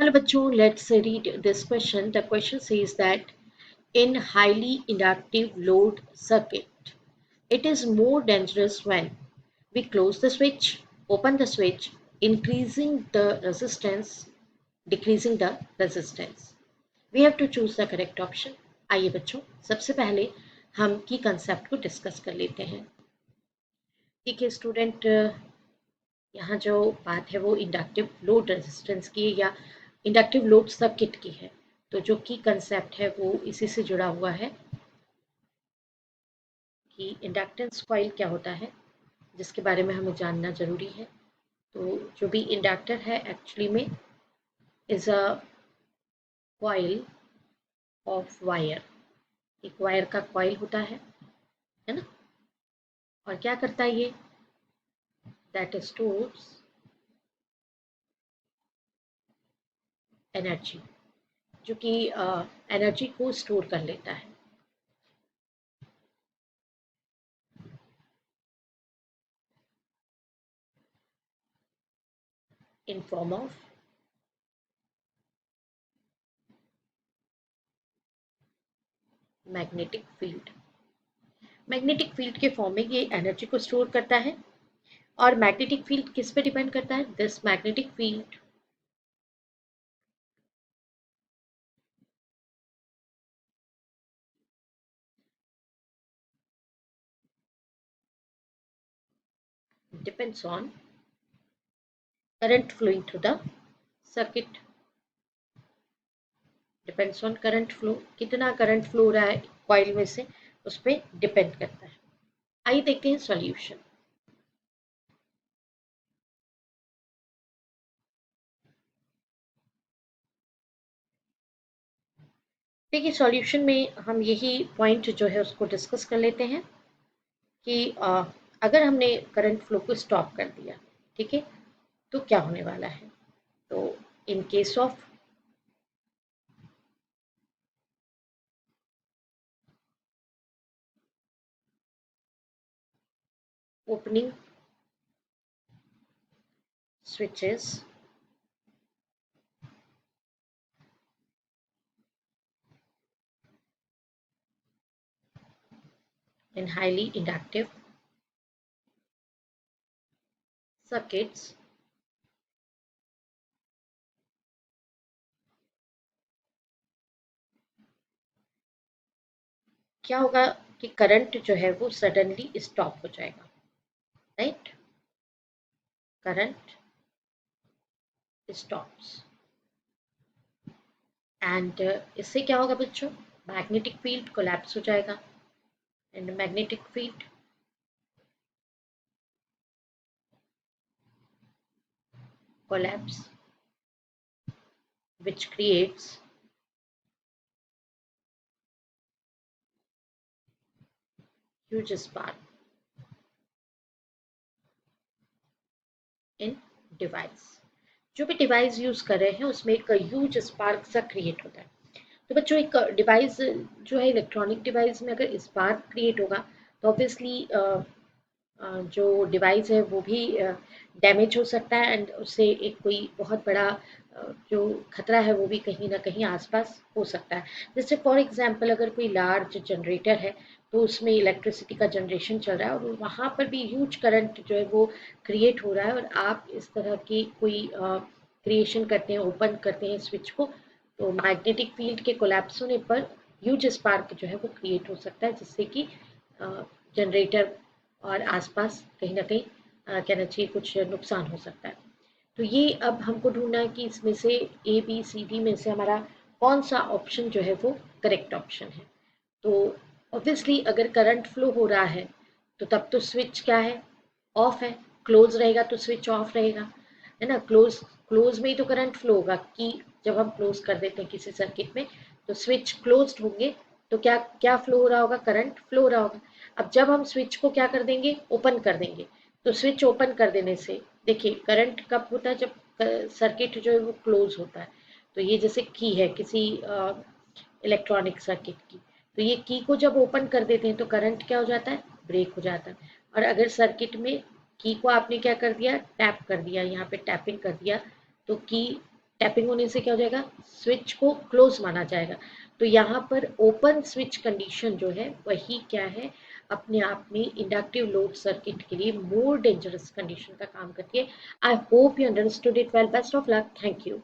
Hello bachcho, let's read this question. The question says that in highly inductive load circuit, it is more dangerous when we close the switch, open the switch, increasing the resistance, decreasing the resistance. We have to choose the correct option. आइए बच्चों, सबसे पहले हम की concept को discuss कर लेते हैं. ठीक है स्टूडेंट, यहाँ जो बात है वो इंडक्टिव लोड रेजिस्टेंस की या इंडक्टिव लोड सर्किट की है. तो जो की कंसेप्ट है वो इसी से जुड़ा हुआ है कि इंडक्टेंस कॉइल क्या होता है, जिसके बारे में हमें जानना ज़रूरी है. तो जो भी इंडक्टर है एक्चुअली में is a coil of wire. एक वायर का कॉइल होता है ना. और क्या करता है ये, दैट स्टोर्स एनर्जी, जो कि एनर्जी को स्टोर कर लेता है. In form of magnetic field. Magnetic field के फॉर्म में ये एनर्जी को स्टोर करता है. और मैग्नेटिक फील्ड किस पे डिपेंड करता है, this magnetic field depends on current flowing through the circuit. Depends on current flow, कितना करंट फ्लो हो रहा है कॉइल में से उस पर डिपेंड करता है. आइए देखते हैं सॉल्यूशन. देखिए सॉल्यूशन में हम यही पॉइंट जो है उसको डिस्कस कर लेते हैं कि अगर हमने करंट फ्लो को स्टॉप कर दिया, ठीक है, तो क्या होने वाला है. तो in case of opening switches in highly inductive circuits, क्या होगा कि करंट जो है वो सडनली स्टॉप हो जाएगा. Right, current stops. एंड इससे क्या होगा बच्चों, मैग्नेटिक फील्ड कोलैप्स हो जाएगा. And magnetic field collapse which creates huge spark in device. जो भी डिवाइस यूज कर रहे हैं उसमें एक ह्यूज स्पार्क सा क्रिएट होता है. तो बच्चों एक डिवाइस जो है इलेक्ट्रॉनिक डिवाइस में अगर स्पार्क क्रिएट होगा तो ऑब्वियसली जो डिवाइस है वो भी डैमेज हो सकता है. एंड उससे एक कोई बहुत बड़ा जो खतरा है वो भी कहीं ना कहीं आसपास हो सकता है. जैसे फॉर एग्जांपल अगर कोई लार्ज जनरेटर है तो उसमें इलेक्ट्रिसिटी का जनरेशन चल रहा है और वहाँ पर भी ह्यूज करंट जो है वो क्रिएट हो रहा है और आप इस तरह की कोई क्रिएशन करते हैं, ओपन करते हैं स्विच को, तो मैग्नेटिक फील्ड के कोलैप्स होने पर ह्यूज स्पार्क जो है वो क्रिएट हो सकता है जिससे कि जनरेटर और आसपास कहीं ना कहीं कहना चाहिए कुछ नुकसान हो सकता है. तो ये अब हमको ढूंढना है कि इसमें से ए बी सी डी में से हमारा कौन सा ऑप्शन जो है वो करेक्ट ऑप्शन है. तो ऑब्वियसली अगर करंट फ्लो हो रहा है तो तब तो स्विच क्या है, ऑफ है. क्लोज रहेगा तो स्विच ऑफ रहेगा, है ना. क्लोज क्लोज में ही तो करंट फ्लो होगा कि जब हम क्लोज कर देते हैं किसी सर्किट में तो स्विच क्लोज्ड होंगे तो क्या क्या फ्लो हो रहा होगा, करंट फ्लो हो रहा होगा. अब जब हम स्विच को क्या कर देंगे, ओपन कर देंगे, तो स्विच ओपन कर देने से देखिए करंट कब होता है, जब सर्किट जो है वो क्लोज होता है. तो ये जैसे की है किसी इलेक्ट्रॉनिक सर्किट की, तो ये की को जब ओपन कर देते हैं तो करंट क्या हो जाता है, ब्रेक हो जाता है. और अगर सर्किट में की को आपने क्या कर दिया, टैप कर दिया, यहाँ पे टैपिंग कर दिया, तो की टैपिंग होने से क्या हो जाएगा, स्विच को क्लोज माना जाएगा। तो यहाँ पर ओपन स्विच कंडीशन जो है वही क्या है, अपने आप में इंडक्टिव लोड सर्किट के लिए मोर डेंजरस कंडीशन का काम करती है। I hope you understood it well. Best of luck. Thank you.